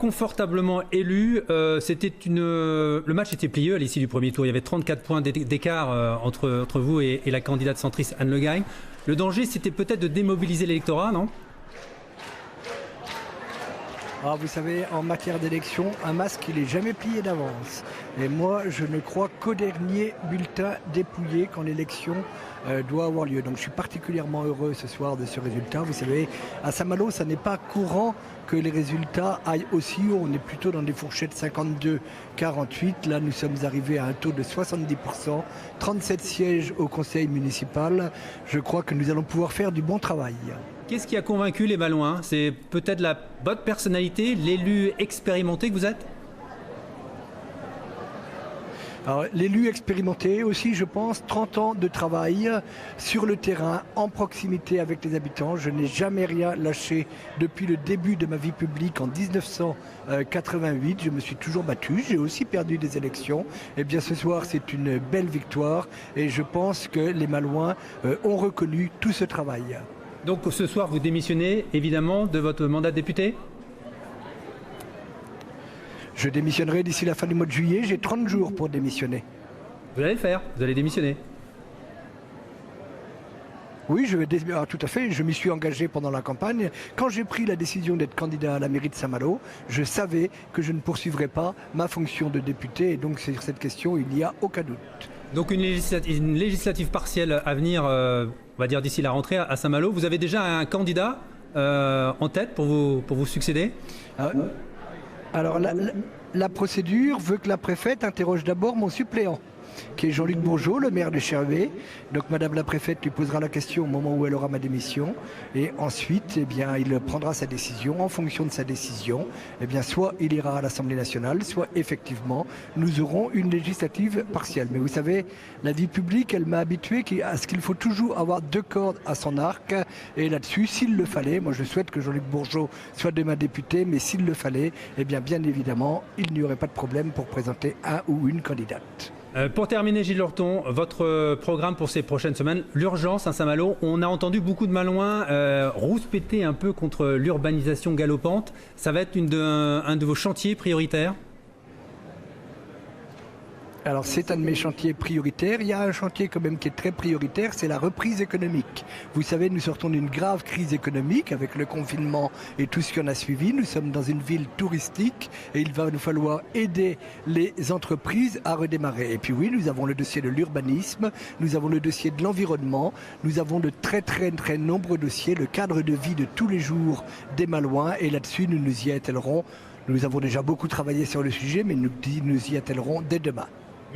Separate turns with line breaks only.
confortablement élu. Le match était plié à l'issue du premier tour. Il y avait 34 points d'écart entre vous et la candidate centriste Anne Le Guen. Le danger, c'était peut-être de démobiliser l'électorat, non ?
Ah, vous savez, en matière d'élection, un masque, il n'est jamais plié d'avance. Et moi, je ne crois qu'au dernier bulletin dépouillé quand l'élection doit avoir lieu. Donc je suis particulièrement heureux ce soir de ce résultat. Vous savez, à Saint-Malo, ça n'est pas courant que les résultats aillent aussi haut. On est plutôt dans des fourchettes 52-48. Là, nous sommes arrivés à un taux de 70%, 37 sièges au conseil municipal. Je crois que nous allons pouvoir faire du bon travail.
Qu'est-ce qui a convaincu les Malouins ? C'est peut-être votre personnalité, l'élu expérimenté que vous êtes ?
Alors, l'élu expérimenté aussi, je pense, 30 ans de travail sur le terrain, en proximité avec les habitants. Je n'ai jamais rien lâché depuis le début de ma vie publique en 1988. Je me suis toujours battu, j'ai aussi perdu des élections. Eh bien ce soir, c'est une belle victoire et je pense que les Malouins ont reconnu tout ce travail.
Donc ce soir, vous démissionnez évidemment de votre mandat de député ?
Je démissionnerai d'ici la fin du mois de juillet. J'ai 30 jours pour démissionner.
Vous allez le faire, vous allez démissionner.
Oui, tout à fait. Je m'y suis engagé pendant la campagne. Quand j'ai pris la décision d'être candidat à la mairie de Saint-Malo, je savais que je ne poursuivrais pas ma fonction de député. Et donc sur cette question, il n'y a aucun doute.
Donc une législative partielle à venir, on va dire d'ici la rentrée à Saint-Malo. Vous avez déjà un candidat en tête pour vous succéder ?
Alors la procédure veut que la préfète interroge d'abord mon suppléant, qui est Jean-Luc Bourgeot, le maire de Chervé. Donc Madame la préfète lui posera la question au moment où elle aura ma démission. Et ensuite, eh bien, il prendra sa décision. En fonction de sa décision, eh bien, soit il ira à l'Assemblée nationale, soit effectivement, nous aurons une législative partielle. Mais vous savez, la vie publique, elle m'a habitué à ce qu'il faut toujours avoir 2 cordes à son arc. Et là-dessus, s'il le fallait, moi je souhaite que Jean-Luc Bourgeot soit demain député, mais s'il le fallait, eh bien évidemment, il n'y aurait pas de problème pour présenter un ou une candidate.
Pour terminer, Gilles Lurton, votre programme pour ces prochaines semaines, l'urgence à Saint-Malo. On a entendu beaucoup de Malouins rouspéter un peu contre l'urbanisation galopante. Ça va être un de vos chantiers prioritaires ?
Alors c'est un de mes chantiers prioritaires. Il y a un chantier quand même qui est très prioritaire, c'est la reprise économique. Vous savez, nous sortons d'une grave crise économique avec le confinement et tout ce qui en a suivi. Nous sommes dans une ville touristique et il va nous falloir aider les entreprises à redémarrer. Et puis oui, nous avons le dossier de l'urbanisme, nous avons le dossier de l'environnement, nous avons de très nombreux dossiers, le cadre de vie de tous les jours des Malouins et là-dessus nous nous y attellerons. Nous avons déjà beaucoup travaillé sur le sujet, mais nous y attellerons dès demain.